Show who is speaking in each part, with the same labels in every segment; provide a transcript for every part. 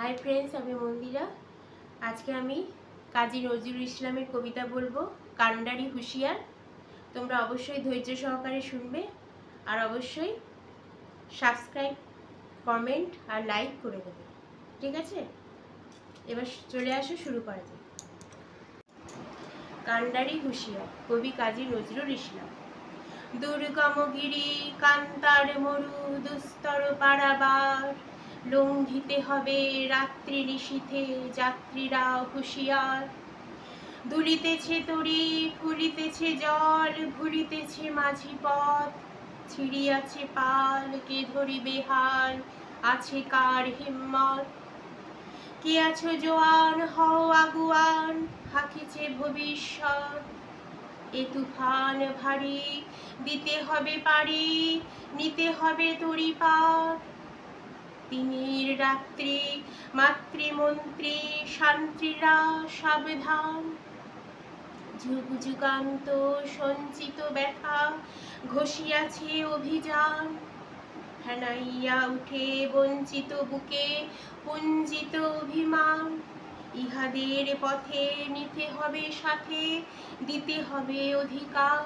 Speaker 1: Hi friends, আমি মন্দিরা। আজকে আমি কাজী নজরুল ইসলামের কবিতা বলবো, কান্ডারি হুঁশিয়ার। তোমরা অবশ্যই ধৈর্য সহকারে শুনবে আর অবশ্যই সাবস্ক্রাইব, কমেন্ট আর লাইক করে দেবে, ঠিক আছে? এবার চলে আসো, শুরু করা যাক। কান্ডারি হুঁশিয়ার, কবি কাজী নজরুল ইসলাম। দুর্গমগিরি কান্তার মরু দুস্তর পারাবার, লঙ্ঘিতে হবে রাত্রি নিশীথে যাত্রীরা হুঁশিয়ার। দুলিতেছে তরি, ফুলিতেছে জল, ভুলিতেছে মাঝি পথ, ছিড়িয়াছে পাল, কে ধরিবে হাল, আছে কার হিম্মত? কে আছো জোয়ান, হও আগুয়ান, হাকিছে ভবিষ্যৎ। এ তুফান ভারী, দিতে হবে পারি, নিতে হবে তরি পার। দিনের রাত্রি মাতৃমন্ত্রী শান্তিরা সাবধান, যুগ যুগান্ত সঞ্চিত ব্যথা ঘষিয়াছে অভিযান। হেনাইয়া উঠে বঞ্চিত বুকে পুঞ্জিত অভিমান, ইহাদের পথে নিতে হবে সাথে, দিতে হবে অধিকার।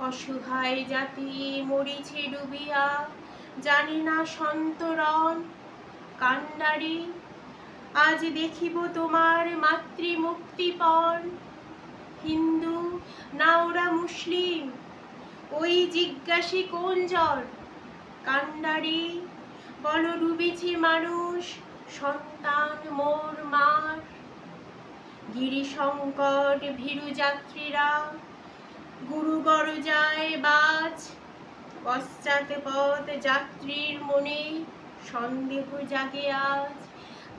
Speaker 1: অসহায় জাতি মরিছে ডুবিয়া, জানে না সন্তরণ। কান্ডারি, আজ দেখিব তোমার মাতৃমুক্তিপণ। হিন্দু না ওরা মুসলিম, ওই জিজ্ঞাসী কোন জন? কান্ডারি, বলো ডুবেছে মানুষ, সন্তান মোর মার। গিরি সংকট ভীরু যাত্রীরা, গুরু গরজায় বাজ। পশ্চাৎ পথ যাত্রীর মনে সন্দেহ জাগে আজ।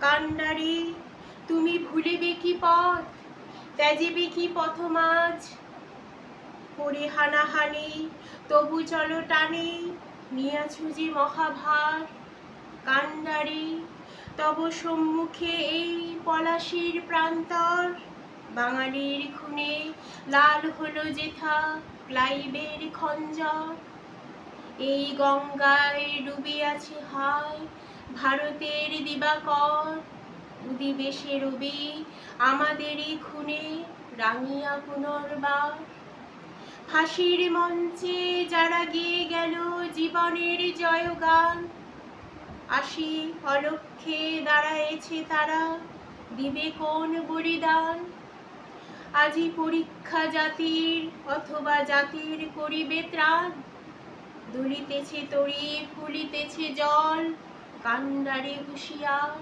Speaker 1: কান্ডারি, তুমি ভুলিবে কি পথ, ত্যাজিবে কি পথমাঝ? করে হানাহানি তবু চলো টানে, নিয়াছো যে মহাভার। কান্ডারি, তব সম্মুখে এই পলাশির প্রান্তর, বাঙালির খুনে লাল হলো যেথা ক্লাইবের খঞ্জর। এই গঙ্গায় ডুবিয়াছে হায় ভারতের দিবাকর, উদিবে সে রবি আমাদেরই খুনে রাঙিয়া পুনর্বার। ফাঁসির মঞ্চে যারা গেয়ে গেল জীবনের জয়গান, আসি অলক্ষ্যে দাঁড়ায়েছে তারা, দিবে কোন বলিদান? আজি পরীক্ষা জাতির, অথবা জাতির করিবে ত্রাণ। দুলিতেছে তরি, ফুলিতেছে জল, কান্ডারি হুঁশিয়ার।